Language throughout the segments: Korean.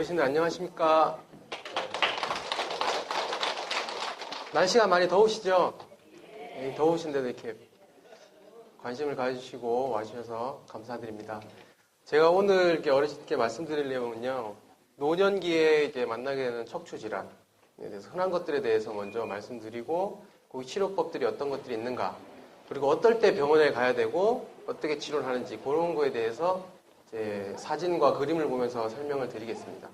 어르신들 안녕하십니까? 날씨가 많이 더우시죠? 네, 더우신데도 이렇게 관심을 가져주시고 와주셔서 감사드립니다. 제가 오늘 이렇게 어르신께 말씀드릴 내용은요, 노년기에 이제 만나게 되는 척추 질환에 대해서 흔한 것들에 대해서 먼저 말씀드리고, 그 치료법들이 어떤 것들이 있는가, 그리고 어떨 때 병원에 가야 되고 어떻게 치료를 하는지 그런 거에 대해서 이제 사진과 그림을 보면서 설명을 드리겠습니다.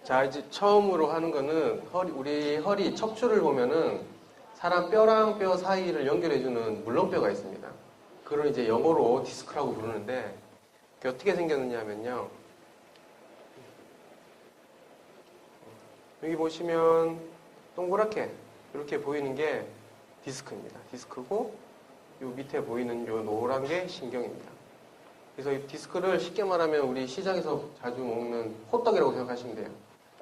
자, 이제 처음으로 하는 거는 우리 허리 척추를 보면은 사람 뼈랑 뼈 사이를 연결해주는 물렁뼈가 있습니다. 그걸 이제 영어로 디스크라고 부르는데, 그게 어떻게 생겼느냐 하면요, 여기 보시면 동그랗게 이렇게 보이는 게 디스크입니다. 디스크고, 요 밑에 보이는 요 노란 게 신경입니다. 그래서 이 디스크를 쉽게 말하면 우리 시장에서 자주 먹는 호떡이라고 생각하시면 돼요.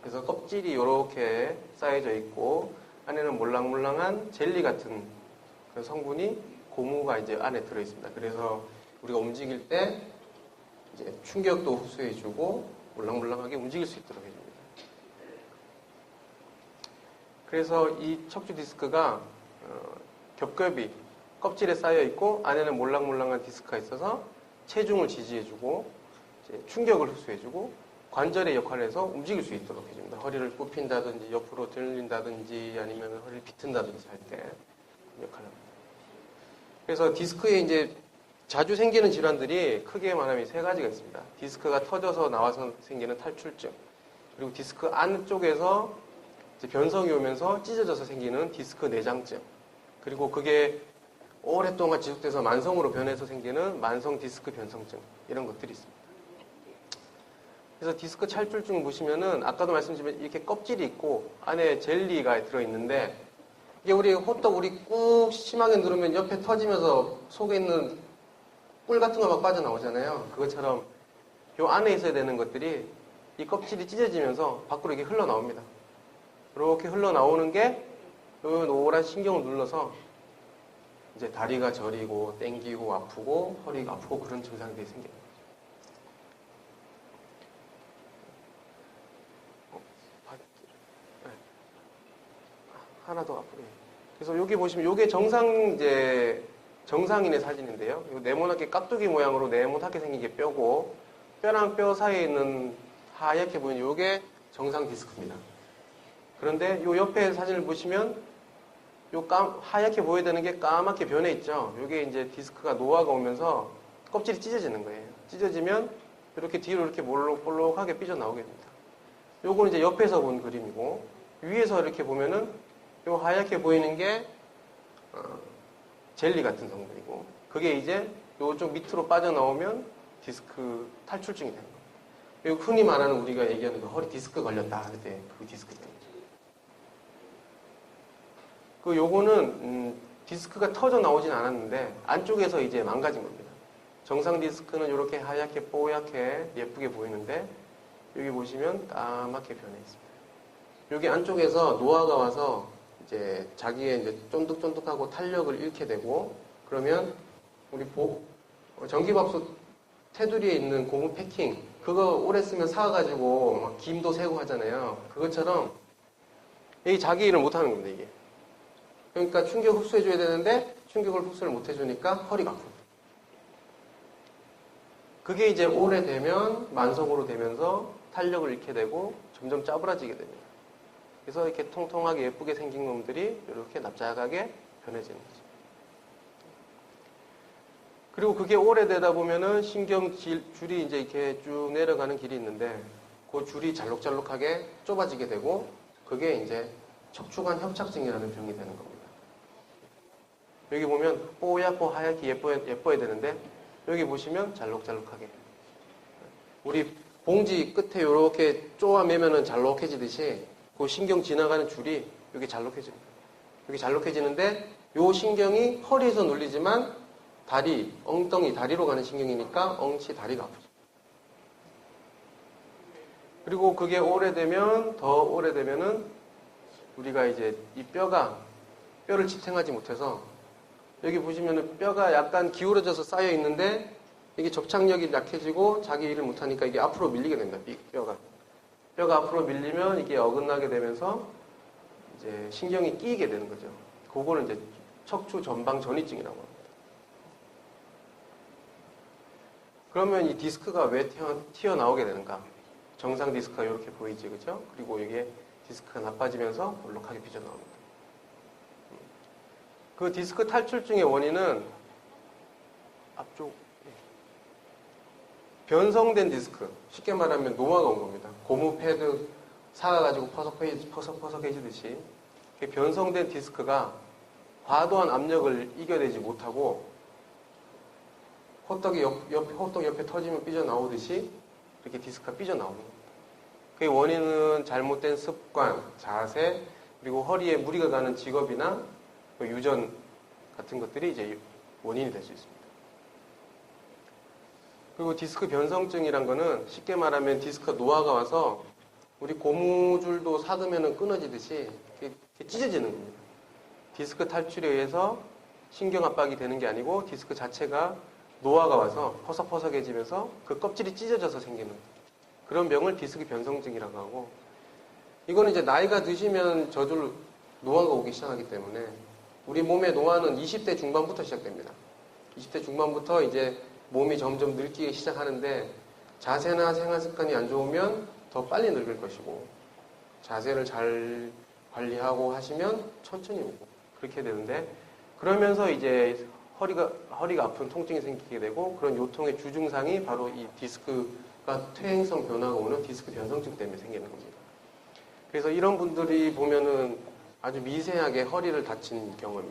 그래서 껍질이 이렇게 쌓여져 있고, 안에는 몰랑몰랑한 젤리 같은 그 성분이 고무가 이제 안에 들어있습니다. 그래서 우리가 움직일 때 이제 충격도 흡수해주고 몰랑몰랑하게 움직일 수 있도록 해줍니다. 그래서 이 척추 디스크가 겹겹이 껍질에 쌓여 있고 안에는 몰랑몰랑한 디스크가 있어서 체중을 지지해주고 충격을 흡수해주고 관절의 역할을 해서 움직일 수 있도록 해줍니다. 허리를 굽힌다든지 옆으로 들린다든지 아니면 허리를 비튼다든지 할 때 역할을 합니다. 그래서 디스크에 이제 자주 생기는 질환들이 크게 말하면 세 가지가 있습니다. 디스크가 터져서 나와서 생기는 탈출증, 그리고 디스크 안쪽에서 이제 변성이 오면서 찢어져서 생기는 디스크 내장증, 그리고 그게 오랫동안 지속돼서 만성으로 변해서 생기는 만성 디스크 변성증, 이런 것들이 있습니다. 그래서 디스크 탈출증 보시면은 아까도 말씀드린 이렇게 껍질이 있고 안에 젤리가 들어있는데, 이게 우리 호떡 꾹 심하게 누르면 옆에 터지면서 속에 있는 꿀 같은 거 막 빠져나오잖아요. 그것처럼 요 안에 있어야 되는 것들이 이 껍질이 찢어지면서 밖으로 이렇게 흘러나옵니다. 이렇게 흘러나오는 게 요 노란 신경을 눌러서 이제 다리가 저리고 땡기고 아프고 허리가 아프고 그런 증상들이 생겨요. 하나 더 앞으로. 그래서 여기 보시면 이게 정상인의 사진인데요. 이거 네모나게 깍두기 모양으로 네모나게 생긴 게 뼈고, 뼈랑 뼈 사이에 있는 하얗게 보이는 이게 정상 디스크입니다. 그런데 이 옆에 사진을 보시면 하얗게 보여야 되는 게 까맣게 변해 있죠. 이게 이제 디스크가 노화가 오면서 껍질이 찢어지는 거예요. 찢어지면 이렇게 뒤로 이렇게 볼록볼록하게 삐져나오게 됩니다. 요거는 이제 옆에서 본 그림이고, 위에서 이렇게 보면은 요 하얗게 보이는 게 젤리 같은 성분이고, 그게 이제 요쪽 밑으로 빠져나오면 디스크 탈출증이 되는 거예요. 흔히 말하는 우리가 얘기하는 그 허리 디스크 걸렸다 할 때 그 디스크 때문에. 요거는 디스크가 터져 나오진 않았는데 안쪽에서 이제 망가진 겁니다. 정상 디스크는 이렇게 하얗게 뽀얗게 예쁘게 보이는데, 여기 보시면 까맣게 변해 있습니다. 여기 안쪽에서 노화가 와서 이제 자기의 이제 쫀득쫀득하고 탄력을 잃게 되고, 그러면 우리 전기밥솥 테두리에 있는 고무 패킹, 그거 오래 쓰면 삭아가지고 막 김도 새고 하잖아요. 그것처럼 이게 자기 일을 못하는 겁니다, 이게. 그러니까 충격 흡수해줘야 되는데 충격을 흡수를 못해주니까 허리가 아프고, 그게 이제 오래되면 만성으로 되면서 탄력을 잃게 되고 점점 짜부라지게 됩니다. 그래서 이렇게 통통하게 예쁘게 생긴 놈들이 이렇게 납작하게 변해지는 거죠. 그리고 그게 오래되다 보면은 신경줄이 이제 이렇게 쭉 내려가는 길이 있는데, 그 줄이 잘록잘록하게 좁아지게 되고, 그게 이제 척추관 협착증이라는 병이 되는 겁니다. 여기 보면 뽀얗고 하얗게 예뻐야 되는데, 여기 보시면 잘록잘록하게. 우리 봉지 끝에 이렇게 쪼아매면은 잘록해지듯이 그 신경 지나가는 줄이 여기 잘록해집니다. 여기 잘록해지는데, 요 신경이 허리에서 눌리지만 다리, 엉덩이, 다리로 가는 신경이니까 엉치 다리가 아프죠. 그리고 그게 오래되면, 더 오래되면은 우리가 이제 이 뼈를 지탱하지 못해서 여기 보시면은 뼈가 약간 기울어져서 쌓여 있는데 이게 접착력이 약해지고 자기 일을 못하니까 이게 앞으로 밀리게 됩니다. 뼈가 앞으로 밀리면 이게 어긋나게 되면서 이제 신경이 끼이게 되는 거죠. 그거는 이제 척추 전방 전이증이라고 합니다. 그러면 이 디스크가 왜 튀어나오게 되는가? 정상 디스크가 이렇게 보이지, 그죠? 그리고 이게 디스크가 나빠지면서 볼록하게 삐져나옵니다. 그 디스크 탈출증의 원인은 앞쪽 변성된 디스크, 쉽게 말하면 노화가 온 겁니다. 고무 패드 사가가지고 퍼석퍼석해지듯이 변성된 디스크가 과도한 압력을 이겨내지 못하고 호떡 옆에 터지면 삐져나오듯이 이렇게 디스크가 삐져나오는 겁니다. 그 원인은 잘못된 습관, 자세, 그리고 허리에 무리가 가는 직업이나 유전 같은 것들이 이제 원인이 될 수 있습니다. 그리고 디스크 변성증이란 거는 쉽게 말하면 디스크가 노화가 와서 우리 고무줄도 사두면 끊어지듯이 이렇게 찢어지는 겁니다. 디스크 탈출에 의해서 신경 압박이 되는 게 아니고 디스크 자체가 노화가 와서 퍼석퍼석해지면서 그 껍질이 찢어져서 생기는 그런 병을 디스크 변성증이라고 하고, 이거는 이제 나이가 드시면 저절로 노화가 오기 시작하기 때문에 우리 몸의 노화는 20대 중반부터 시작됩니다. 20대 중반부터 이제 몸이 점점 늙기 시작하는데 자세나 생활 습관이 안 좋으면 더 빨리 늙을 것이고, 자세를 잘 관리하고 하시면 천천히 오고 그렇게 되는데, 그러면서 이제 허리가 아픈 통증이 생기게 되고, 그런 요통의 주증상이 바로 이 디스크가 퇴행성 변화가 오는 디스크 변성증 때문에 생기는 겁니다. 그래서 이런 분들이 보면은 아주 미세하게 허리를 다친 경험이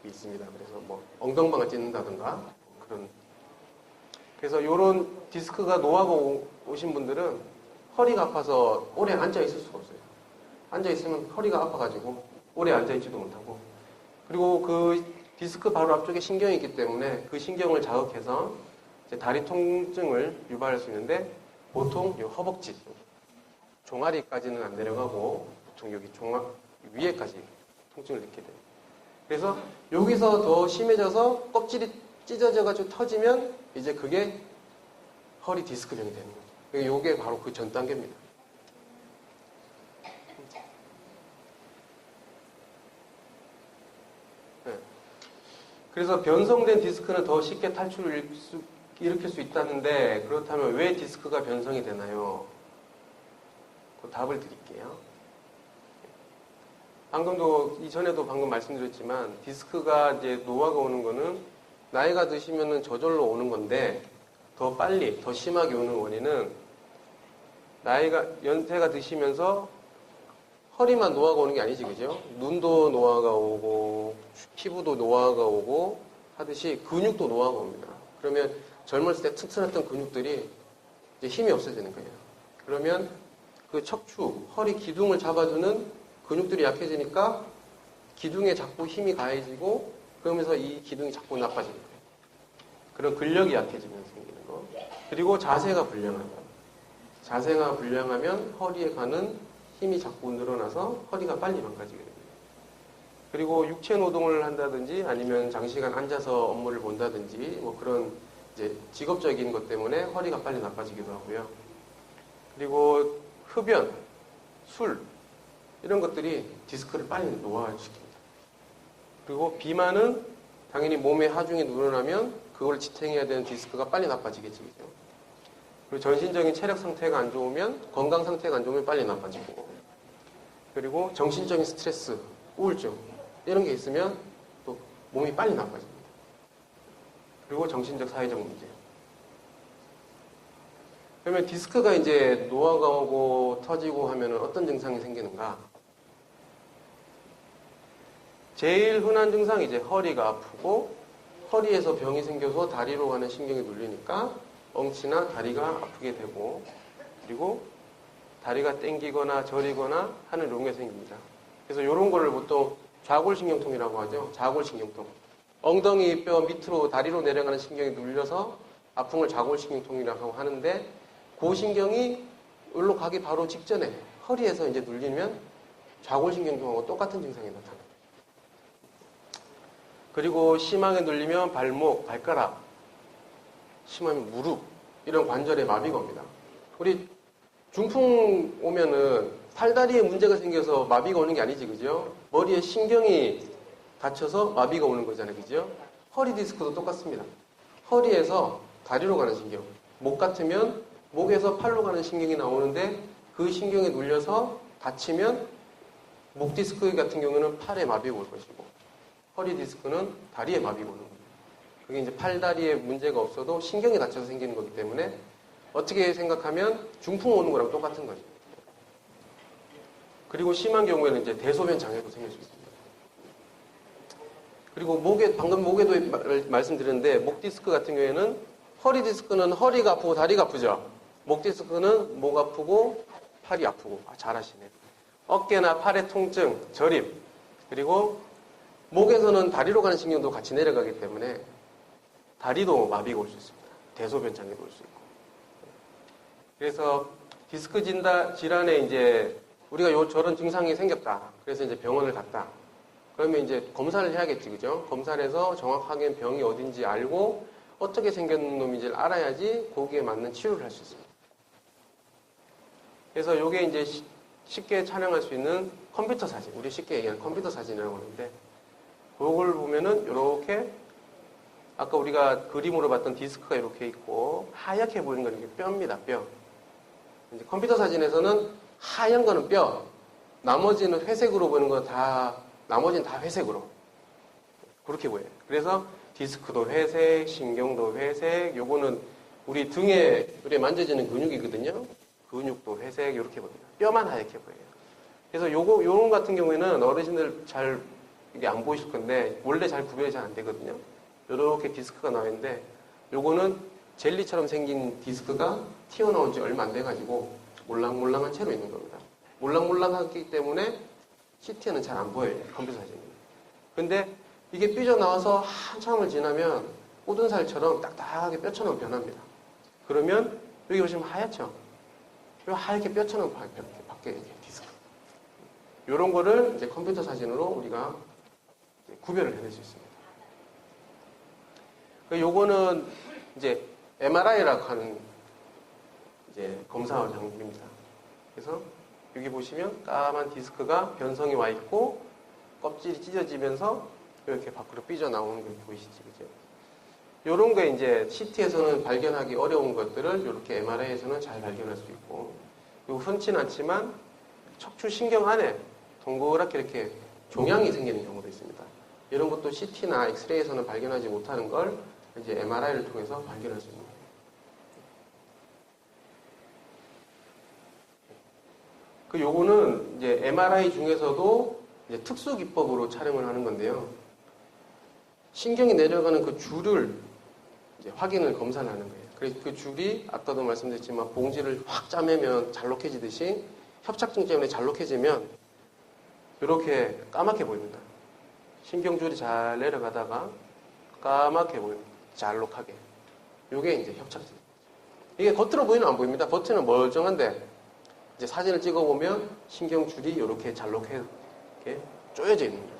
있습니다. 그래서 뭐 엉덩방을 찢는다든가 그런. 그래서 이런 디스크가 노화가 오신 분들은 허리가 아파서 오래 앉아 있을 수가 없어요. 앉아 있으면 허리가 아파가지고 오래 앉아 있지도 못하고, 그리고 그 디스크 바로 앞쪽에 신경이 있기 때문에 그 신경을 자극해서 이제 다리 통증을 유발할 수 있는데, 보통 이 허벅지, 종아리까지는 안 내려가고 보통 여기 위에까지 통증을 느끼게 돼요. 그래서 여기서 더 심해져서 껍질이 찢어져가지고 터지면 이제 그게 허리 디스크병이 되는 거죠. 이게 바로 그 전 단계입니다. 네. 그래서 변성된 디스크는 더 쉽게 탈출을 일으킬 수 있다는데, 그렇다면 왜 디스크가 변성이 되나요? 그 답을 드릴게요. 이전에도 방금 말씀드렸지만, 디스크가 이제 노화가 오는 거는 나이가 드시면은 저절로 오는 건데, 더 빨리, 더 심하게 오는 원인은 연세가 드시면서 허리만 노화가 오는 게 아니지, 그죠? 눈도 노화가 오고, 피부도 노화가 오고 하듯이 근육도 노화가 옵니다. 그러면 젊었을 때 튼튼했던 근육들이 이제 힘이 없어지는 거예요. 그러면 그 척추, 허리 기둥을 잡아주는 근육들이 약해지니까 기둥에 자꾸 힘이 가해지고, 그러면서 이 기둥이 자꾸 나빠지는 거예요. 그런 근력이 약해지면서 생기는 거. 그리고 자세가 불량하면 허리에 가는 힘이 자꾸 늘어나서 허리가 빨리 망가지게 됩니다. 그리고 육체 노동을 한다든지 아니면 장시간 앉아서 업무를 본다든지 뭐 그런 이제 직업적인 것 때문에 허리가 빨리 나빠지기도 하고요. 그리고 흡연, 술 이런 것들이 디스크를 빨리 노화시킵니다. 그리고 비만은 당연히 몸의 하중이 늘어나면 그걸 지탱해야 되는 디스크가 빨리 나빠지겠죠. 그리고 전신적인 체력 상태가 안 좋으면, 건강 상태가 안 좋으면 빨리 나빠지고, 그리고 정신적인 스트레스, 우울증 이런 게 있으면 또 몸이 빨리 나빠집니다. 그리고 정신적, 사회적 문제. 그러면 디스크가 이제 노화가 오고 터지고 하면 어떤 증상이 생기는가? 제일 흔한 증상이 이제 허리가 아프고, 허리에서 병이 생겨서 다리로 가는 신경이 눌리니까 엉치나 다리가 아프게 되고, 그리고 다리가 땡기거나 저리거나 하는 이런 게 생깁니다. 그래서 이런 거를 보통 좌골신경통이라고 하죠. 좌골신경통. 엉덩이 뼈 밑으로 다리로 내려가는 신경이 눌려서 아픈 걸 좌골신경통이라고 하는데, 그 신경이 여기로 가기 바로 직전에 허리에서 이제 눌리면 좌골신경통하고 똑같은 증상이 나타납니다. 그리고 심하게 눌리면 발목, 발가락, 심하면 무릎 이런 관절에 마비가 옵니다. 우리 중풍 오면은 팔다리에 문제가 생겨서 마비가 오는 게 아니지, 그죠? 머리에 신경이 다쳐서 마비가 오는 거잖아요, 그죠? 허리 디스크도 똑같습니다. 허리에서 다리로 가는 신경, 목 같으면 목에서 팔로 가는 신경이 나오는데 그 신경에 눌려서 다치면 목 디스크 같은 경우는 팔에 마비가 올 것이고 허리 디스크는 다리에 마비가 오는 겁니다. 그게 이제 팔다리에 문제가 없어도 신경이 다쳐서 생기는 거기 때문에 어떻게 생각하면 중풍 오는 거랑 똑같은 거죠. 그리고 심한 경우에는 이제 대소변 장애도 생길 수 있습니다. 그리고 방금 목에도 말씀드렸는데 목 디스크 같은 경우에는 허리 디스크는 허리가 아프고 다리가 아프죠. 목 디스크는 목 아프고 팔이 아프고. 잘하시네요. 어깨나 팔의 통증, 저림, 그리고 목에서는 다리로 가는 신경도 같이 내려가기 때문에 다리도 마비가 올 수 있습니다. 대소변 장애도 올 수 있고. 그래서 디스크 질환에 이제 우리가 저런 증상이 생겼다. 그래서 이제 병원을 갔다. 그러면 이제 검사를 해야겠지, 그죠? 검사를 해서 정확하게 병이 어딘지 알고 어떻게 생긴 놈인지를 알아야지 거기에 맞는 치료를 할 수 있습니다. 그래서 요게 이제 쉽게 촬영할 수 있는 컴퓨터 사진, 우리 쉽게 얘기하는 컴퓨터 사진이라고 하는데 그걸 보면은 이렇게 아까 우리가 그림으로 봤던 디스크가 이렇게 있고 하얗게 보이는 건 이게 뼈입니다, 뼈. 이제 컴퓨터 사진에서는 하얀 거는 뼈, 나머지는 회색으로 보이는 건 나머지는 다 회색으로 그렇게 보여요. 그래서 디스크도 회색, 신경도 회색, 요거는 우리 등에 만져지는 근육이거든요. 근육도 회색 이렇게 보입니다. 뼈만 하얗게 보여요. 그래서 요런 같은 경우에는 어르신들 잘 이게 안 보이실 건데 원래 잘 구별이 잘 안 되거든요. 요렇게 디스크가 나와 있는데 요거는 젤리처럼 생긴 디스크가 튀어나온 지 얼마 안 돼가지고 몰랑몰랑한 채로 있는 겁니다. 몰랑몰랑하기 때문에 CT에는 잘 안 보여요. 컴퓨터 사진은. 근데 이게 삐져나와서 한참을 지나면 꼬든 살처럼 딱딱하게 뼈처럼 변합니다. 그러면 여기 보시면 하얗죠? 요 하얗게 뼈처럼 바뀌어요. 디스크. 요런 거를 이제 컴퓨터 사진으로 우리가 구별을 해낼 수 있습니다. 요거는 이제 MRI라고 하는 이제 검사 장비입니다. 그래서 여기 보시면 까만 디스크가 변성이 와 있고 껍질이 찢어지면서 이렇게 밖으로 삐져나오는 게 보이시죠? 그죠? 요런 게 이제 CT에서는 발견하기 어려운 것들을 이렇게 MRI에서는 잘 발견할 수 있고 그리고 흔치는 않지만 척추 신경 안에 동그랗게 이렇게 종양이 생기는 경우도 있습니다. 이런 것도 CT나 엑스레이에서는 발견하지 못하는 걸 이제 MRI를 통해서 발견할 수 있는 거예요. 요거는 이제 MRI 중에서도 이제 특수 기법으로 촬영을 하는 건데요. 신경이 내려가는 그 줄을 이제 확인을 검사를 하는 거예요. 그래서 그 줄이 아까도 말씀드렸지만 봉지를 확 짜매면 잘록해지듯이 협착증 때문에 잘록해지면 이렇게 까맣게 보입니다. 신경줄이 잘 내려가다가 까맣게 보입니다. 잘록하게. 이게 이제 협착증. 이게 겉으로 보이는 안 보입니다. 겉에는 멀쩡한데 이제 사진을 찍어보면 신경줄이 이렇게 잘록해 쪼여져 있는 거죠.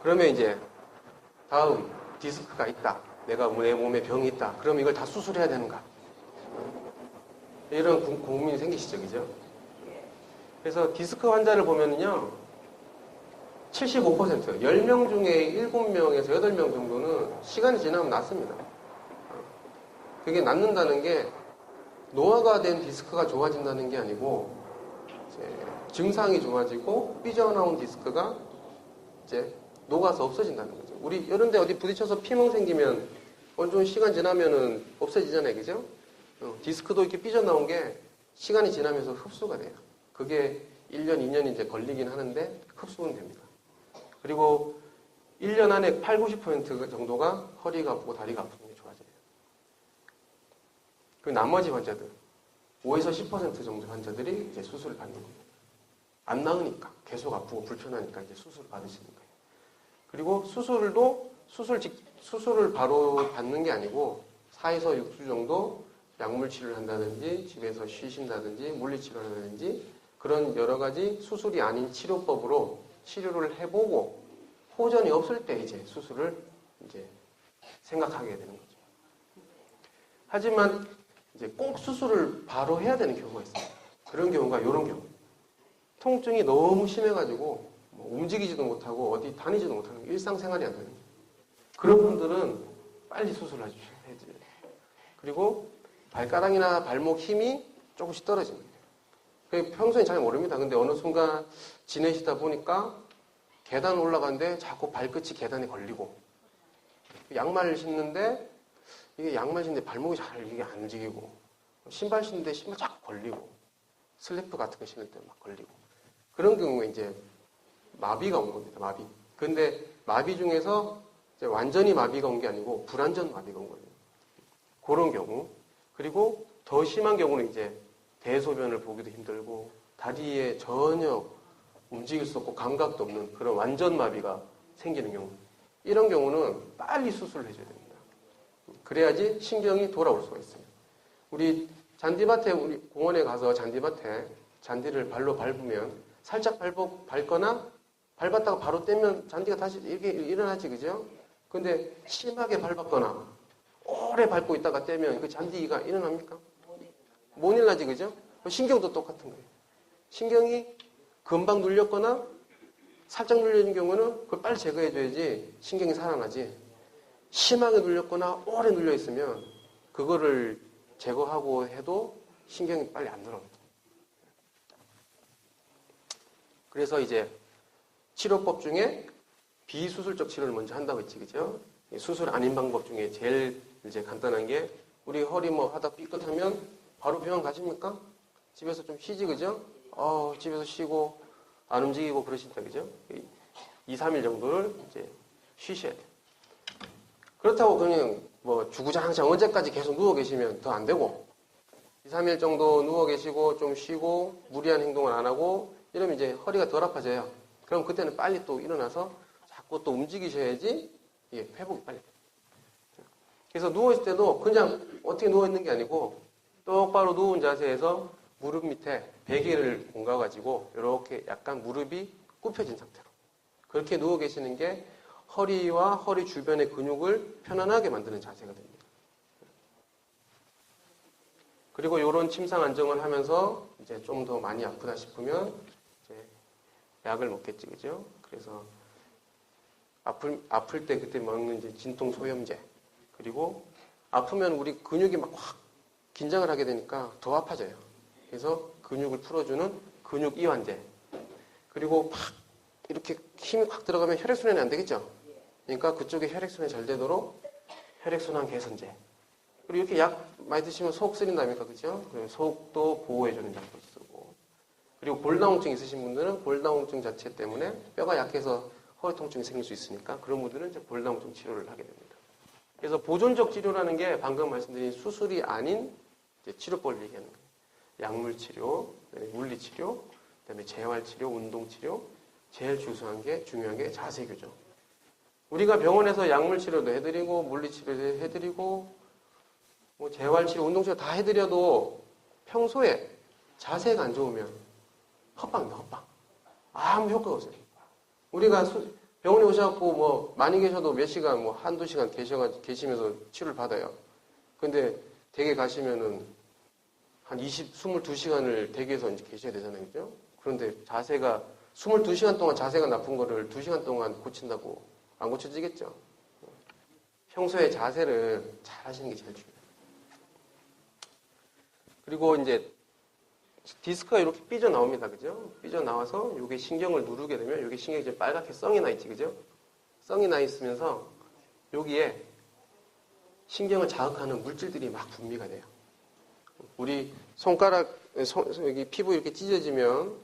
그러면 이제 다음 디스크가 있다. 내가 내 몸에 병이 있다. 그럼 이걸 다 수술해야 되는가? 이런 고민이 생기시죠, 그죠? 그래서 디스크 환자를 보면요, 75%, 10명 중에 7명에서 8명 정도는 시간이 지나면 낫습니다. 그게 낫는다는 게 노화가 된 디스크가 좋아진다는 게 아니고 이제 증상이 좋아지고 삐져나온 디스크가 이제 녹아서 없어진다는 거죠. 우리 이런 데 어디 부딪혀서 피멍 생기면 어느 정도 시간 지나면은 없어지잖아요. 그죠? 디스크도 이렇게 삐져나온 게 시간이 지나면서 흡수가 돼요. 그게 1년, 2년 이제 걸리긴 하는데 흡수는 됩니다. 그리고 1년 안에 80~90% 정도가 허리가 아프고 다리가 아픈 게 좋아져요. 그 나머지 환자들, 5에서 10% 정도 환자들이 이제 수술을 받는 겁니다. 안 나으니까, 계속 아프고 불편하니까 이제 수술을 받으시는 거예요. 그리고 수술을 바로 받는 게 아니고 4에서 6주 정도 약물 치료를 한다든지 집에서 쉬신다든지 물리치료를 한다든지 그런 여러 가지 수술이 아닌 치료법으로 치료를 해보고 호전이 없을 때 이제 수술을 이제 생각하게 되는 거죠. 하지만 이제 꼭 수술을 바로 해야 되는 경우가 있어요. 그런 경우가 이런 경우. 통증이 너무 심해가지고 뭐 움직이지도 못하고 어디 다니지도 못하는 일상생활이 안 되는 거예요. 그런 분들은 빨리 수술을 해줘야 돼요. 그리고 발가락이나 발목 힘이 조금씩 떨어집니다. 평소에 잘 모릅니다. 근데 어느 순간 지내시다 보니까 계단 올라가는데 자꾸 발끝이 계단에 걸리고 양말 신는데 이게 양말 신는데 발목이 잘 이게 안 움직이고 신발 신는데 신발 자꾸 걸리고 슬리퍼 같은 거 신을 때 막 걸리고 그런 경우에 이제 마비가 온 겁니다. 마비. 근데 마비 중에서 이제 완전히 마비가 온 게 아니고 불완전 마비가 온 거예요. 그런 경우. 그리고 더 심한 경우는 이제 대소변을 보기도 힘들고 다리에 전혀 움직일 수 없고 감각도 없는 그런 완전 마비가 생기는 경우. 이런 경우는 빨리 수술을 해줘야 됩니다. 그래야지 신경이 돌아올 수가 있어요. 우리 잔디밭에 우리 공원에 가서 잔디밭에 잔디를 발로 밟으면 살짝 밟거나 밟았다가 바로 떼면 잔디가 다시 이렇게 일어나지, 그죠? 근데 심하게 밟았거나 오래 밟고 있다가 떼면 그 잔디가 일어납니까? 못 일어나지, 그죠? 신경도 똑같은 거예요. 신경이 금방 눌렸거나 살짝 눌려진 경우는 그걸 빨리 제거해줘야지 신경이 살아나지. 심하게 눌렸거나 오래 눌려있으면 그거를 제거하고 해도 신경이 빨리 안 들어옵니다. 그래서 이제 치료법 중에 비수술적 치료를 먼저 한다고 했지, 그죠? 수술 아닌 방법 중에 제일 이제 간단한 게 우리 허리 뭐 하다 삐끗하면 바로 병원 가십니까? 집에서 좀 쉬지, 그죠? 집에서 쉬고 안 움직이고 그러신다, 그죠? 2, 3일 정도를 이제 쉬셔야 돼요. 그렇다고 그냥 뭐 주구장창 언제까지 계속 누워 계시면 더 안 되고 2, 3일 정도 누워 계시고 좀 쉬고 무리한 행동을 안 하고 이러면 이제 허리가 덜 아파져요. 그럼 그때는 빨리 또 일어나서 자꾸 또 움직이셔야지 이게 회복이 빨리 돼요. 그래서 누워있을 때도 그냥 어떻게 누워있는 게 아니고 똑바로 누운 자세에서 무릎 밑에 베개를 옮겨가지고 이렇게 약간 무릎이 굽혀진 상태로 그렇게 누워 계시는 게 허리와 허리 주변의 근육을 편안하게 만드는 자세가 됩니다. 그리고 이런 침상 안정을 하면서 이제 좀 더 많이 아프다 싶으면 이제 약을 먹겠지, 그죠? 그래서 아플 때 그때 먹는 이제 진통 소염제. 그리고 아프면 우리 근육이 막 확 긴장을 하게 되니까 더 아파져요. 그래서 근육을 풀어주는 근육 이완제. 그리고 막 이렇게 힘이 확 들어가면 혈액순환이 안 되겠죠? 그러니까 그쪽에 혈액순환이 잘 되도록 혈액순환 개선제. 그리고 이렇게 약 많이 드시면 속 쓰린다니까, 그죠? 속도 보호해주는 약도 쓰고. 그리고 골다공증 있으신 분들은 골다공증 자체 때문에 뼈가 약해서 허리 통증이 생길 수 있으니까 그런 분들은 이제 골다공증 치료를 하게 됩니다. 그래서 보존적 치료라는 게 방금 말씀드린 수술이 아닌 이제 치료법을 얘기하는 거예요. 약물 치료, 물리 치료, 그다음에 재활 치료, 운동 치료, 제일 중요한 게 자세 교정. 우리가 병원에서 약물 치료도 해드리고 물리 치료도 해드리고 뭐 재활 치료, 운동 치료 다 해드려도 평소에 자세가 안 좋으면 헛방입니다, 헛방. 아무 효과가 없어요. 우리가 병원에 오셔갖고 뭐 많이 계셔도 몇 시간, 뭐 한두 시간 계시면서 치료를 받아요. 근데 댁에 가시면은 한 22시간을 댁에서 이제 계셔야 되잖아요, 그죠? 그런데 자세가 22시간 동안 자세가 나쁜 거를 2시간 동안 고친다고 안 고쳐지겠죠? 평소에 자세를 잘 하시는 게 제일 중요해요. 그리고 이제 디스크가 이렇게 삐져나옵니다, 그죠? 삐져나와서 이게 신경을 누르게 되면 이게 신경이 이제 빨갛게 썽이 나 있지, 그죠? 썽이 나 있으면서 여기에 신경을 자극하는 물질들이 막 분비가 돼요. 우리 손가락, 여기 피부 이렇게 찢어지면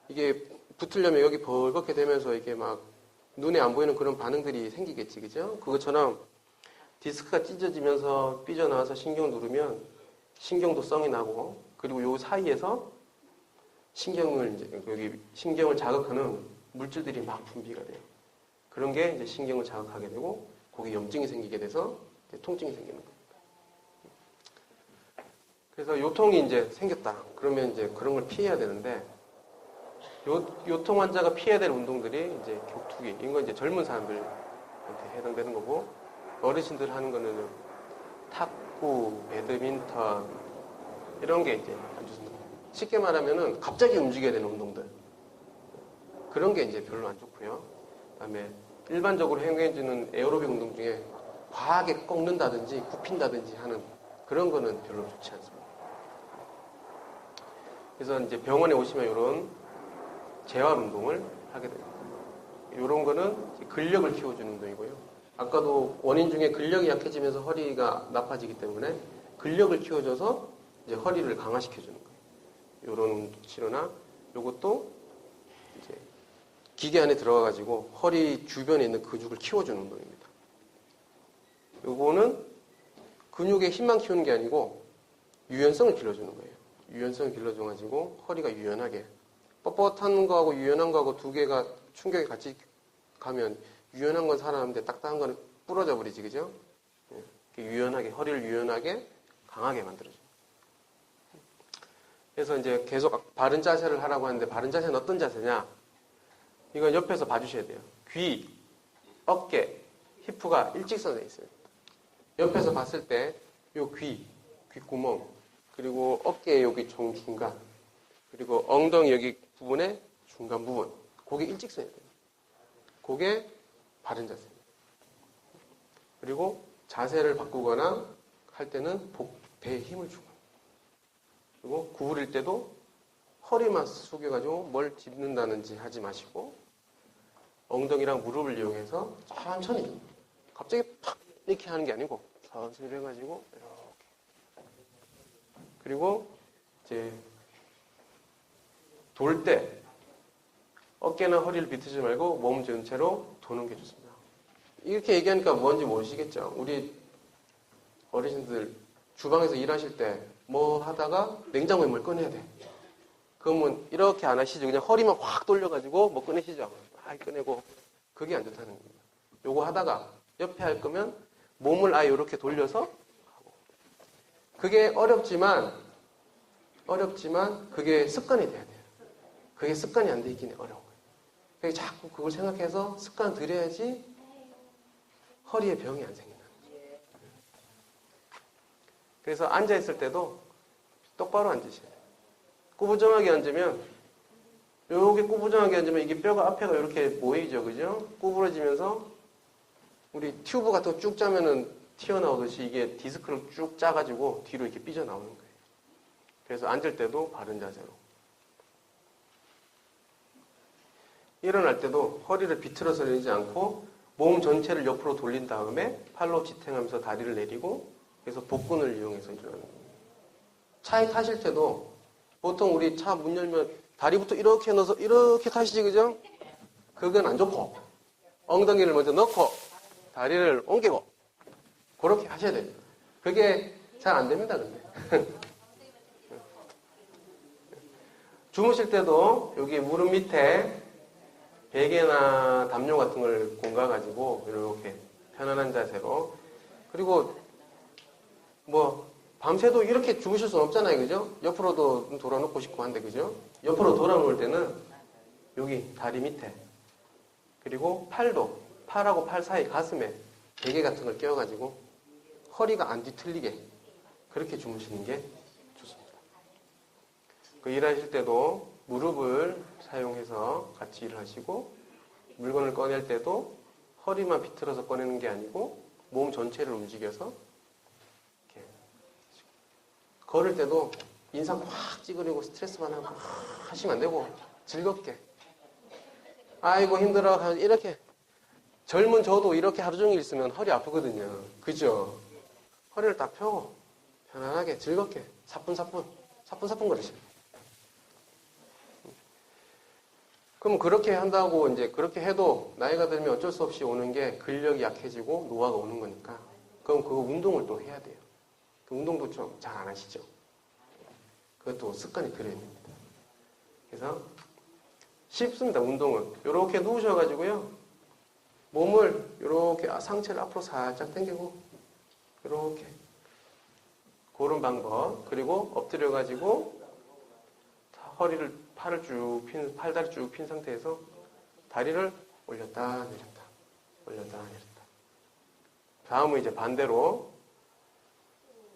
이게 붙으려면 여기 벌겋게 되면서 이게 막 눈에 안 보이는 그런 반응들이 생기겠지, 그죠? 그것처럼 디스크가 찢어지면서 삐져나와서 신경을 누르면 신경도 썽이 나고 그리고 요 사이에서 여기 신경을 자극하는 물질들이 막 분비가 돼요. 그런 게 이제 신경을 자극하게 되고 거기 염증이 생기게 돼서 통증이 생기는 겁니다. 그래서 요통이 이제 생겼다. 그러면 이제 그런 걸 피해야 되는데, 요통 환자가 피해야 될 운동들이 이제 격투기. 이건 이제 젊은 사람들한테 해당되는 거고, 어르신들 하는 거는 탁구, 배드민턴, 이런 게 이제 안 좋습니다. 쉽게 말하면은 갑자기 움직여야 되는 운동들. 그런 게 이제 별로 안 좋고요. 그 다음에 일반적으로 행해지는 에어로빅 운동 중에 과하게 꺾는다든지 굽힌다든지 하는 그런 거는 별로 좋지 않습니다. 그래서 이제 병원에 오시면 이런 재활 운동을 하게 됩니다. 이런 거는 근력을 키워주는 운동이고요. 아까도 원인 중에 근력이 약해지면서 허리가 나빠지기 때문에 근력을 키워줘서 이제 허리를 강화시켜주는 거예요. 이런 치료나 요것도 이제 기계 안에 들어가가지고 허리 주변에 있는 근육을 키워주는 운동입니다. 요거는 근육의 힘만 키우는 게 아니고 유연성을 길러주는 거예요. 유연성을 길러줘가지고 허리가 유연하게 뻣뻣한 거하고 유연한 거하고 두 개가 충격이 같이 가면 유연한 건 살아남는데 딱딱한 거는 부러져 버리지, 그죠? 유연하게 허리를 유연하게 강하게 만들어줘요. 그래서 이제 계속 바른 자세를 하라고 하는데 바른 자세는 어떤 자세냐? 이건 옆에서 봐주셔야 돼요. 귀, 어깨, 히프가 일직선에 있어요. 옆에서 봤을 때 요 귀, 귓구멍, 그리고 어깨 여기 중간, 그리고 엉덩이 여기 부분의 중간 부분, 그게 일직선이 돼요. 그게 바른 자세입니다. 그리고 자세를 바꾸거나 할 때는 배에 힘을 주고, 그리고 구부릴 때도 허리만 숙여가지고 뭘 짚는다든지 하지 마시고 엉덩이랑 무릎을 이용해서 천천히 갑자기 팍 이렇게 하는 게 아니고 천천히 해가지고 이렇게, 그리고 이제 돌 때 어깨나 허리를 비트지 말고 몸 전체로 도는 게 좋습니다. 이렇게 얘기하니까 뭔지 모르시겠죠? 우리 어르신들 주방에서 일하실 때 뭐 하다가 냉장고에 뭘 꺼내야 돼. 그러면 이렇게 안 하시죠. 그냥 허리만 확 돌려가지고 뭐 꺼내시죠. 막 꺼내고. 그게 안 좋다는 겁니다. 요거 하다가 옆에 할 거면 몸을 아예 이렇게 돌려서 하고. 그게 어렵지만 그게 습관이 돼야 돼요. 그게 습관이 안 돼 있긴 어려운 거예요. 그래서 자꾸 그걸 생각해서 습관 들여야지 허리에 병이 안 생긴다. 그래서 앉아있을 때도 똑바로 앉으셔야 돼요. 꾸부정하게 앉으면, 요게 꾸부정하게 앉으면 이게 뼈가 앞에가 이렇게 모이죠. 그죠? 구부러지면서 우리 튜브 같은 거 쭉 짜면은 튀어나오듯이 이게 디스크를 쭉 짜가지고 뒤로 이렇게 삐져나오는 거예요. 그래서 앉을 때도 바른 자세로. 일어날 때도 허리를 비틀어서 내리지 않고 몸 전체를 옆으로 돌린 다음에 팔로 지탱하면서 다리를 내리고 그래서 복근을 이용해서 일어나는 거예요. 차에 타실 때도 보통 우리 차 문 열면 다리부터 이렇게 넣어서 이렇게 타시지, 그죠? 그건 안 좋고 엉덩이를 먼저 넣고 다리를 옮기고 그렇게 하셔야 돼요. 그게 잘 안 됩니다, 근데. 주무실 때도 여기 무릎 밑에 베개나 담요 같은 걸 공가가지고 이렇게 편안한 자세로, 그리고 뭐 밤새도 이렇게 주무실 수는 없잖아요, 그죠? 옆으로도 돌아놓고 싶고 한데, 그죠? 옆으로 돌아놓을 때는 여기 다리 밑에, 그리고 팔하고 팔 사이 가슴에 베개 같은 걸 끼워가지고 허리가 안 뒤틀리게 그렇게 주무시는 게 좋습니다. 그 일하실 때도 무릎을 사용해서 같이 일을 하시고, 물건을 꺼낼 때도 허리만 비틀어서 꺼내는 게 아니고 몸 전체를 움직여서 이렇게 걸을 때도 인상 확 찌그리고 스트레스만 하고 하시면 안 되고 즐겁게, 아이고 힘들어 이렇게. 젊은 저도 이렇게 하루 종일 있으면 허리 아프거든요. 그죠? 허리를 딱 펴고 편안하게 즐겁게 사뿐사뿐 걸으시면. 그럼 그렇게 한다고 이제 그렇게 해도 나이가 들면 어쩔 수 없이 오는 게 근력이 약해지고 노화가 오는 거니까, 그럼 그 운동을 또 해야 돼요. 그 운동도 좀 잘 안 하시죠? 그것도 습관이 들여야 됩니다. 그래서 쉽습니다, 운동은. 이렇게 누우셔가지고요. 몸을 이렇게 상체를 앞으로 살짝 당기고 이렇게 그런 방법. 그리고 엎드려가지고 팔을 쭉 팔다리 쭉 핀 상태에서 다리를 올렸다 내렸다, 올렸다 내렸다. 다음은 이제 반대로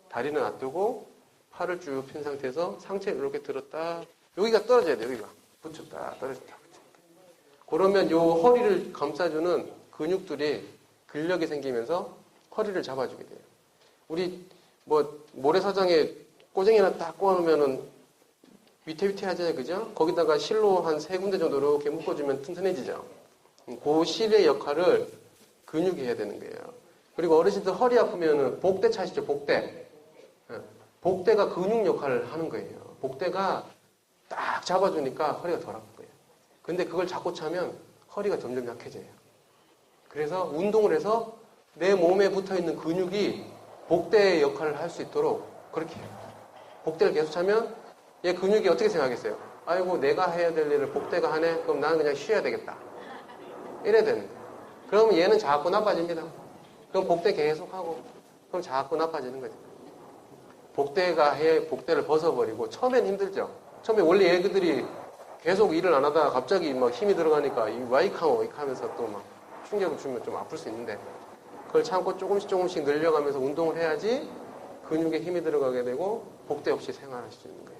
다리는 놔두고 팔을 쭉 핀 상태에서 상체를 이렇게 들었다. 여기가 떨어져야 돼요. 여기가 붙였다 떨어졌다. 그러면 요 허리를 감싸주는 근육들이 근력이 생기면서 허리를 잡아주게 돼요. 우리 뭐 모래사장에 꼬쟁이 딱 꼬아놓으면은 위태위태하잖아요, 그죠? 거기다가 실로 한 3군데 정도 이렇게 묶어주면 튼튼해지죠. 그 실의 역할을 근육이 해야 되는 거예요. 그리고 어르신들 허리 아프면은 복대 차시죠, 복대. 복대가 근육 역할을 하는 거예요. 복대가 딱 잡아주니까 허리가 덜 아픈 거예요. 근데 그걸 자꾸 차면 허리가 점점 약해져요. 그래서 운동을 해서 내 몸에 붙어있는 근육이 복대의 역할을 할 수 있도록 그렇게 해요. 복대를 계속 차면 얘 근육이 어떻게 생각하겠어요? 아이고 내가 해야 될 일을 복대가 하네? 그럼 나는 그냥 쉬어야 되겠다. 이래야 되는데. 그러면 얘는 자꾸 나빠집니다. 그럼 복대 계속 하고 그럼 자꾸 나빠지는 거죠. 복대가 복대를 벗어버리고 처음엔 힘들죠. 처음에 원래 얘들이 계속 일을 안 하다가 갑자기 막 힘이 들어가니까 이 와이캉 하면서 또 막 충격을 주면 좀 아플 수 있는데 그걸 참고 조금씩 늘려가면서 운동을 해야지 근육에 힘이 들어가게 되고 복대 없이 생활할 수 있는 거예요.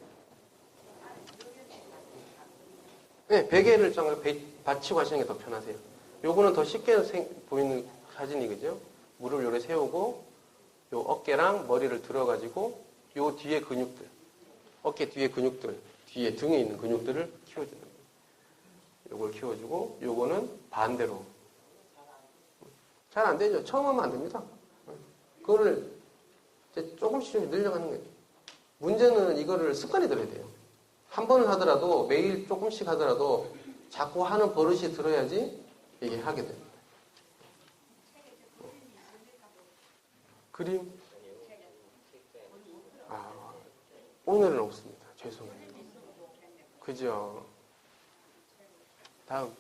네, 베개를 받치고 하시는 게 더 편하세요. 요거는 더 쉽게 보이는 사진이 그죠? 무릎을 요래 세우고 요 어깨랑 머리를 들어가지고 요 뒤에 근육들, 어깨 뒤에 근육들, 뒤에 등에 있는 근육들을 키워주는 거예요. 요걸 키워주고 요거는 반대로. 잘 안 되죠? 처음 하면 안 됩니다. 그거를 이제 조금씩 늘려가는 거예요. 문제는 이거를 습관이 들어야 돼요. 한 번을 하더라도 매일 조금씩 하더라도 자꾸 하는 버릇이 들어야지 이게 하게 됩니다. 그림? 오늘은 없습니다. 죄송해요. 그죠? 다음.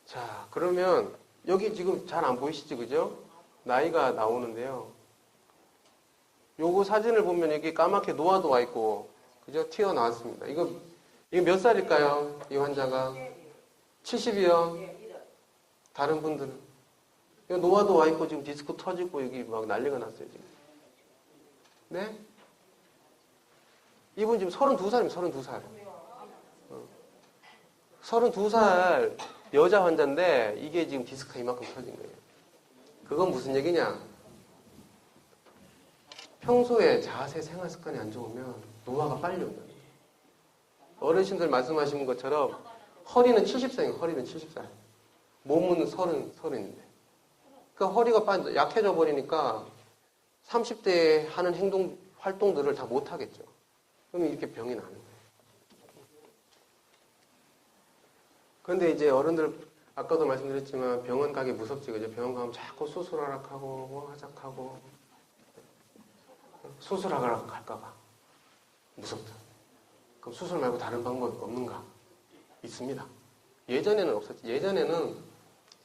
자, 그러면 여기 지금 잘 안 보이시죠? 그죠? 나이가 나오는데요. 요거 사진을 보면 여기 까맣게 노화도 와 있고, 그죠? 튀어나왔습니다. 이거 몇 살일까요? 이 환자가? 70이요? 다른 분들은? 이거 노화도 와 있고, 지금 디스크 터지고, 여기 막 난리가 났어요, 지금. 네? 이분 지금 32살입니다, 32살. 32살 여자 환자인데, 이게 지금 디스크가 이만큼 터진 거예요. 그건 무슨 얘기냐? 평소에 자세 생활 습관이 안 좋으면 노화가 빨리 온다. 어르신들 말씀하신 것처럼 허리는 70살이에요. 허리는 70살. 몸은 30인데. 그러니까 허리가 약해져 버리니까 30대에 하는 활동들을 다 못하겠죠. 그럼 이렇게 병이 나는 거예요. 그런데 이제 어른들, 아까도 말씀드렸지만 병원 가기 무섭지, 그죠? 병원 가면 자꾸 수술하라 하고, 뭐 하자하고. 수술하라 할까봐. 무섭다. 그럼 수술 말고 다른 방법이 없는가? 있습니다. 예전에는 없었지. 예전에는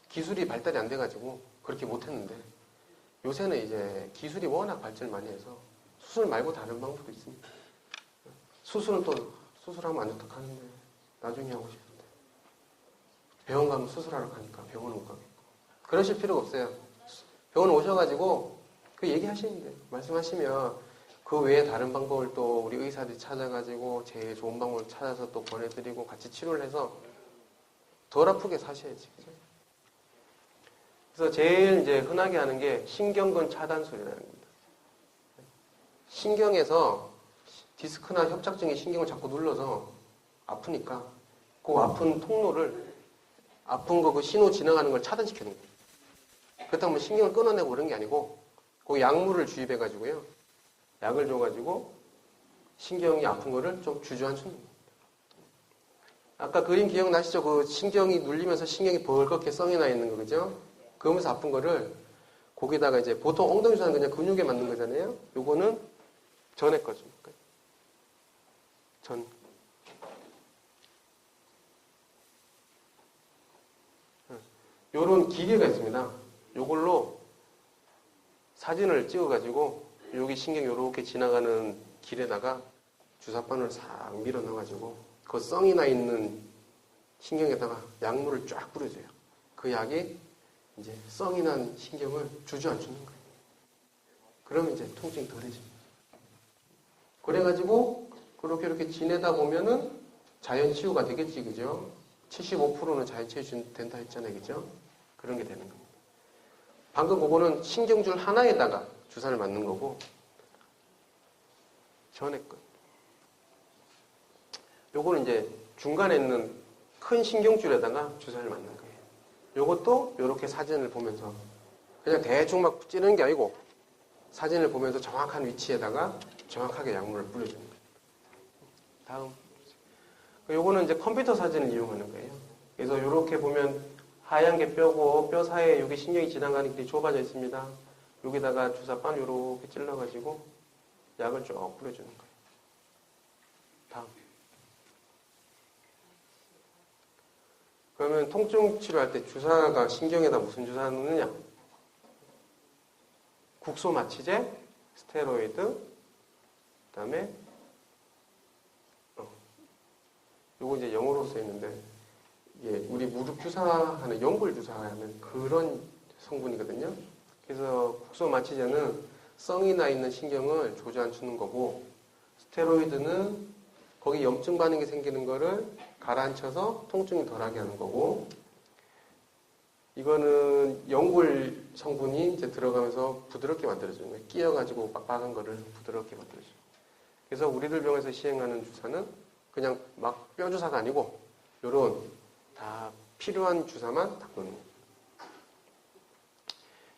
기술이 발달이 안 돼가지고 그렇게 못했는데 요새는 이제 기술이 워낙 발전을 많이 해서 수술 말고 다른 방법도 있습니다. 수술은 또 수술하면 안 좋다고 하는데 나중에 하고 싶은데 병원 가면 수술하러 가니까 병원 못 가겠고 그러실 필요가 없어요. 병원 오셔가지고 그 얘기하시면 돼요. 말씀하시면 그 외에 다른 방법을 또 우리 의사들이 찾아가지고 제일 좋은 방법을 찾아서 또 보내드리고 같이 치료를 해서 덜 아프게 사셔야지. 그죠? 그래서 제일 이제 흔하게 하는 게 신경근 차단술이라는 겁니다. 신경에서 디스크나 협착증이 신경을 자꾸 눌러서 아프니까 그 아픈 통로를 아픈 거 그 신호 지나가는 걸 차단시키는 거예요. 그렇다면 신경을 끊어내고 그런 게 아니고 그 약물을 주입해가지고요. 약을 줘가지고 신경이 아픈 거를 좀 주저앉히는 거예요. 아까 그림 기억나시죠? 그 신경이 눌리면서 신경이 벌겋게 썽이 나 있는 거, 그죠? 그러면서 아픈 거를 거기다가 이제 보통 엉덩이 주사는 그냥 근육에 맞는 거잖아요? 요거는 전에 거죠. 요런 기계가 있습니다. 요걸로 사진을 찍어가지고 여기 신경 이렇게 지나가는 길에다가 주사바늘을 싹 밀어 넣어가지고 그 성이 나 있는 신경에다가 약물을 쫙 뿌려줘요. 그 약이 이제 성이 난 신경을 주저앉히는 거예요. 그러면 이제 통증이 덜해집니다. 그래가지고 그렇게 이렇게 지내다 보면은 자연 치유가 되겠지, 그죠? 75%는 자연 치유 된다 했잖아요, 그죠? 그런 게 되는 겁니다. 방금 그거는 신경줄 하나에다가 주사를 맞는 거고, 전에 것. 요거는 이제 중간에 있는 큰 신경줄에다가 주사를 맞는 거예요. 요것도 이렇게 사진을 보면서 그냥 대충 막 찌르는 게 아니고 사진을 보면서 정확한 위치에다가 정확하게 약물을 뿌려주는 거예요. 다음. 요거는 이제 컴퓨터 사진을 이용하는 거예요. 그래서 이렇게 보면 하얀 게 뼈고 뼈 사이에 여기 신경이 지나가는 길이 좁아져 있습니다. 여기다가 주사바늘 이렇게 찔러가지고 약을 쭉 뿌려주는 거예요. 다음. 그러면 통증 치료할 때 주사가 신경에다 무슨 주사 넣느냐? 국소 마취제, 스테로이드, 그 다음에 요거 이제 영어로 써 있는데 이게 우리 무릎 주사하는 연골 주사하는 그런 성분이거든요. 그래서 국소 마취제는 성이 나 있는 신경을 조저앉히는 거고 스테로이드는 거기 염증 반응이 생기는 거를 가라앉혀서 통증이 덜하게 하는 거고 이거는 연골 성분이 이제 들어가면서 부드럽게 만들어주는 거예요. 끼어가지고 빡빡한 거를 부드럽게 만들어줘요. 그래서 우리들 병원에서 시행하는 주사는 그냥 막 뼈 주사가 아니고 요런 다 필요한 주사만 딱 넣는 거예요.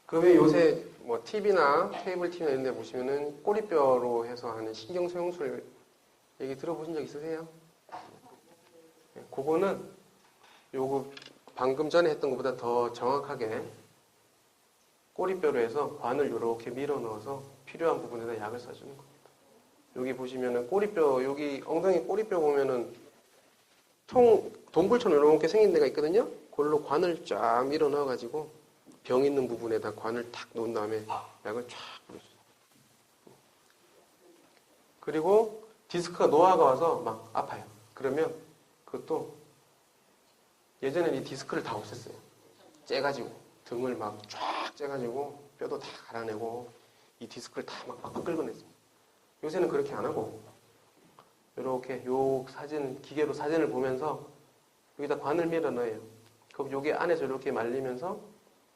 그 외에 요새 뭐 TV나 케이블 TV나 이런 데 보시면은 꼬리뼈로 해서 하는 신경소용술 얘기 들어보신 적 있으세요? 그거는 요거 방금 전에 했던 것보다 더 정확하게 꼬리뼈로 해서 관을 이렇게 밀어 넣어서 필요한 부분에다 약을 쏴주는 겁니다. 여기 보시면은 꼬리뼈, 여기 엉덩이 꼬리뼈 보면은 동굴처럼 이렇게 생긴 데가 있거든요? 그걸로 관을 쫙 밀어 넣어가지고 병 있는 부분에다 관을 탁 놓은 다음에 약을 쫙 뿌려줘요. 그리고 디스크가 노화가 와서 막 아파요. 그러면 그것도 예전에 이 디스크를 다 없앴어요. 째가지고 등을 막 쫙 째가지고 뼈도 다 갈아내고 이 디스크를 다 막 빡빡 긁어냈습니다. 요새는 그렇게 안 하고 이렇게 요 사진 기계로 사진을 보면서 여기다 관을 밀어 넣어요. 그럼 여기 안에서 이렇게 말리면서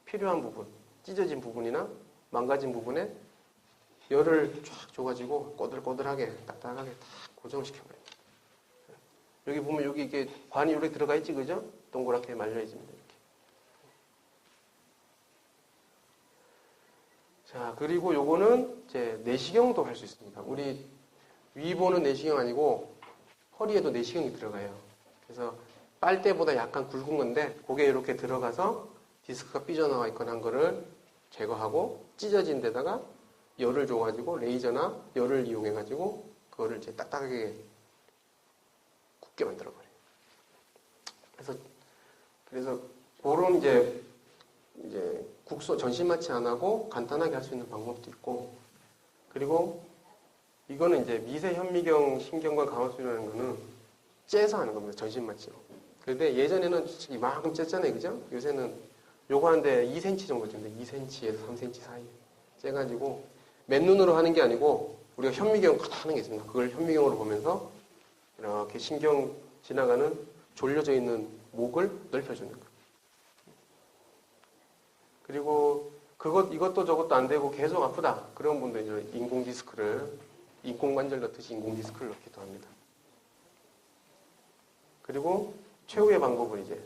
필요한 부분, 찢어진 부분이나 망가진 부분에 열을 쫙 줘가지고 꼬들꼬들하게 딱딱하게 다 고정을 시켜버려요. 여기 보면 여기 이게 관이 이렇게 들어가 있지, 그죠? 동그랗게 말려 있습니다. 이렇게. 자, 그리고 요거는 이제 내시경도 할 수 있습니다. 우리 위 보는 내시경 아니고 허리에도 내시경이 들어가요. 그래서 빨대보다 약간 굵은 건데 그게 이렇게 들어가서 디스크가 삐져나와 있거나 한 거를 제거하고 찢어진 데다가 열을 줘가지고 레이저나 열을 이용해가지고 그거를 이제 딱딱하게 굳게 만들어버려요. 그래서 그런 이제 국소 전신 마취 안 하고 간단하게 할 수 있는 방법도 있고 그리고 이거는 이제 미세 현미경 신경관 강화술이라는 거는 째서 하는 겁니다. 전신 마취로. 그런데 예전에는 이만큼 쨌잖아요, 그죠? 요새는 요거 하는데 2cm 정도 됩니다. 2cm에서 3cm 사이 째가지고 맨눈으로 하는 게 아니고 우리가 현미경 하는 게 있습니다. 그걸 현미경으로 보면서 이렇게 신경 지나가는 졸려져 있는 목을 넓혀주는 거예요. 그리고 이것도 저것도 안 되고 계속 아프다. 그런 분들 이제 인공 디스크를 인공관절 넣듯이 인공 디스크를 넣기도 합니다. 그리고 최후의 방법은 이제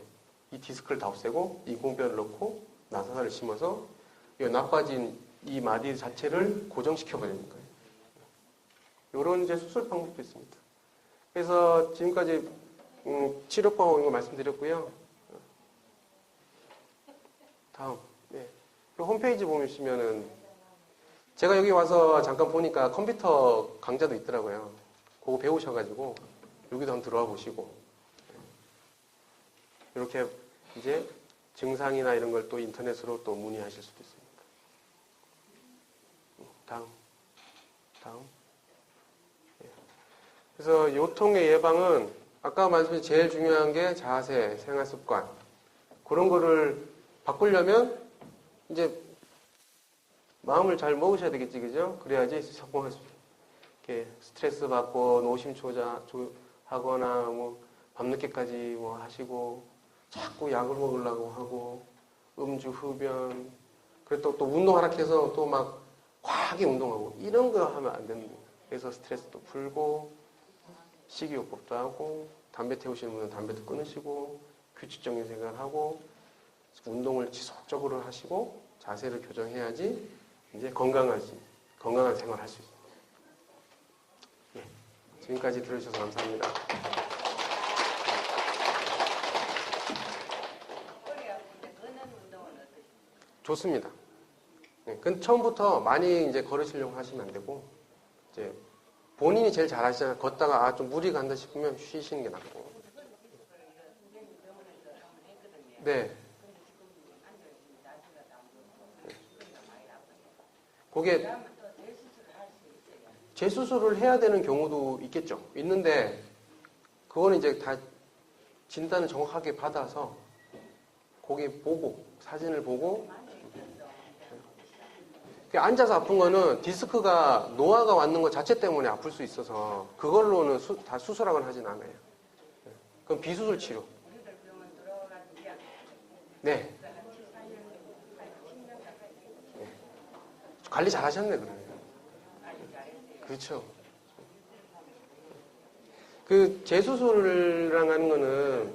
이 디스크를 다 없애고 인공뼈를 넣고 나사살을 심어서 이 나빠진 이 마디 자체를 고정시켜버리는 거예요. 이런 이제 수술 방법도 있습니다. 그래서 지금까지 치료법 이런 거 말씀드렸고요. 다음, 네. 그 홈페이지 보시면은 제가 여기 와서 잠깐 보니까 컴퓨터 강좌도 있더라고요. 그거 배우셔가지고 여기도 한번 들어와 보시고 이렇게 이제 증상이나 이런 걸 또 인터넷으로 또 문의하실 수도 있습니다. 다음. 예. 그래서 요통의 예방은 아까 말씀드린 제일 중요한 게 자세, 생활습관. 그런 거를 바꾸려면 이제 마음을 잘 먹으셔야 되겠지, 그죠? 그래야지 성공할 수 있어요. 이렇게 스트레스 받고 노심초사하거나 뭐 밤늦게까지 뭐 하시고 자꾸 약을 먹으려고 하고 음주, 흡연, 그리고 또 운동하라 해서 또 막 과하게 운동하고 이런 거 하면 안 됩니다. 그래서 스트레스도 풀고 식이요법도 하고 담배 태우시는 분은 담배도 끊으시고 규칙적인 생활하고 운동을 지속적으로 하시고 자세를 교정해야지 이제 건강한 생활을 할 수 있습니다. 예, 지금까지 들어주셔서 감사합니다. 좋습니다. 네, 그건 처음부터 많이 이제 걸으시려고 하시면 안 되고, 이제 본인이 제일 잘 하시잖아요. 걷다가 좀 무리 간다 싶으면 쉬시는 게 낫고. 네. 그게 재수술을 해야 되는 경우도 있겠죠. 있는데, 그거는 이제 다 진단을 정확하게 받아서, 거기 보고, 사진을 보고, 앉아서 아픈 거는 디스크가 노화가 왔는 것 자체 때문에 아플 수 있어서 그걸로는 다 수술하거나 하진 않아요. 그럼 비수술 치료. 네. 관리 잘 하셨네, 그러면. 그렇죠. 그 재수술이랑 하는 거는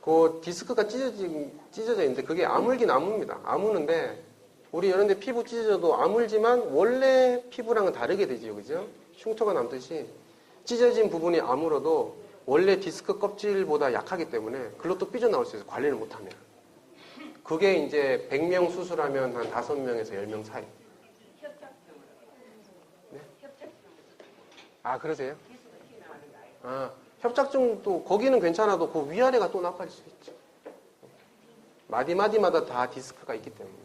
그 디스크가 찢어져 있는데 그게 아물긴 아뭅니다. 아무는데 우리 이런 데 피부 찢어져도 아물지만 원래 피부랑은 다르게 되지요. 그죠? 흉터가 남듯이 찢어진 부분이 아물어도 원래 디스크 껍질보다 약하기 때문에 글로 또 삐져나올 수 있어요. 관리를 못하면. 그게 이제 100명 수술하면 한 5명에서 10명 사이. 네? 아, 그러세요? 아, 협착증도 거기는 괜찮아도 그 위아래가 또 나빠질 수 있죠. 마디마디마다 다 디스크가 있기 때문에.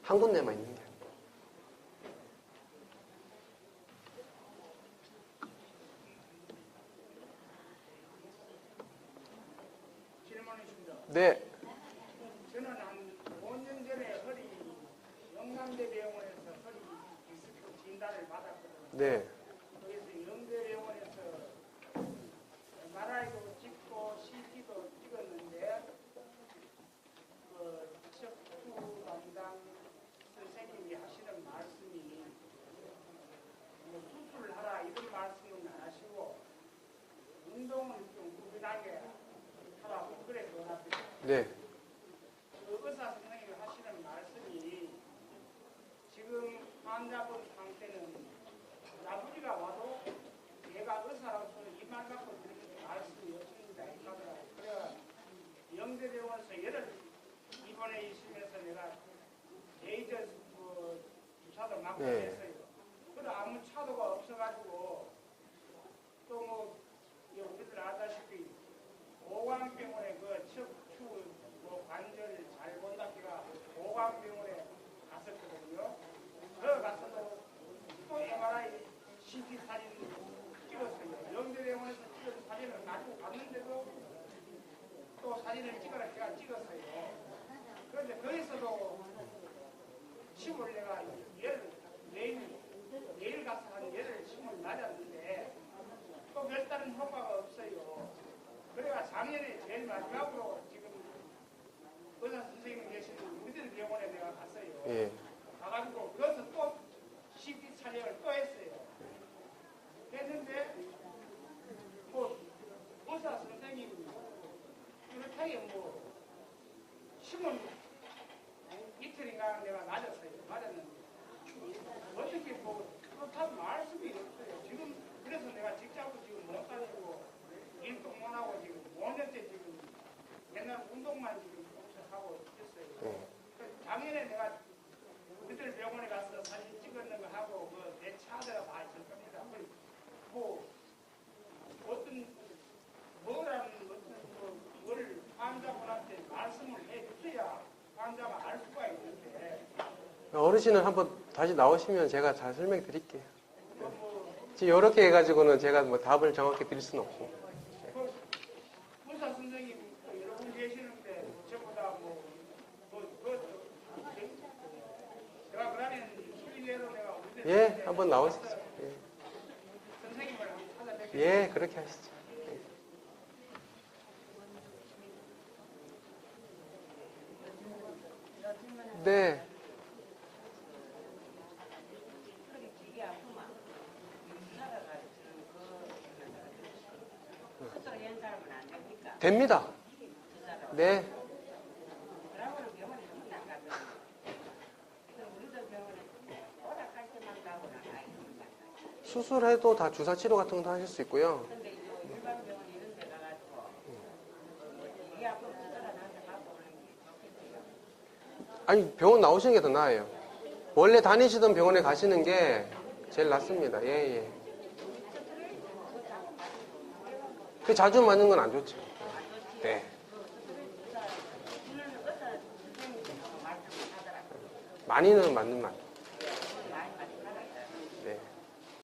한 군데만 있는 게 아니에요. 질문이십니다. 네. 저는 한 5년 전에 영남대병원에서 허리 디스크 진단을 받았거든요. 네. 그래서 영대병원에서 MRI도 찍고 CT도 찍었는데 그 척추 담당 선생님이 하시는 말씀이 뭐 수술을 하라 이런 말씀은 안 하시고 운동은 좀 꾸준하게 하라고 그래 전합니다. 네. 그 의사 선생님이 하시는 말씀이 지금 환자분 상태는 나부리가 와도 얘가 의사로서 이 말 갖고 이렇게 말씀이 없습니다. 그래 영대병원에서 얘를 입원해 있으면서 내가 레이저 주사도 맞고 했어요. 그래도 아무 차도가 없어가지고 또 뭐 우리들 아다시피 오광병원에 그 척추 관절 잘 본다기가 오광병원에 갔었거든요. 그 가서도 또 MRI, CT 사진 찍었어요. 영대병원에서 찍은 사진을 가지고 갔는데도 또 사진을 찍어라 제가 찍었어요. 그런데 거기서도 침을 내가 내일 가서 한 열흘 침을 맞았는데 또 몇 달은 효과가 없어요. 그래가 작년에 제일 마지막으로 지금 의사 선생님이 계시는 우리들 병원에 내가 갔어요. 예. 가가지고 그래서 또 CT 촬영을 또 했어요. 했는데 뭐 의사 선생님이 그렇다게 뭐 침은 이틀인가 내가 맞았는데 어떻게 뭐 그렇다는 말씀이 없어요. 지금 그래서 내가 직장도 지금 못 다니고 일도 못 하고 지금 5년째 지금 맨날 운동만 지금 하고 있었어요. 작년에 내가 우리들 병원에 가서 사진 찍었는 거 하고 내 차들가 다 있을 겁니다. 뭐 어떤 뭘 환자분한테 말씀을 해주셔야 환자가 알 수가 있는데 어르신은 한번 다시 나오시면 제가 잘 설명드릴게요. 지금 이렇게 해가지고는 제가 뭐 답을 정확히 드릴 수는 없고. 문사 선생님 여러 분 계시는데 전부 다뭐 제가 그러면 수리대로 내가 예, 한번 나오시죠. 예, 선생님을 한번 찾아뵙겠습니다. 예, 그렇게 하시죠. 네. 됩니다. 네. 수술해도 다 주사 치료 같은 것도 하실 수 있고요. 아니, 병원 나오시는 게 더 나아요. 원래 다니시던 병원에 가시는 게 제일 낫습니다. 예, 예. 그 자주 맞는 건 안 좋죠. 네. 많이는 맞는 말.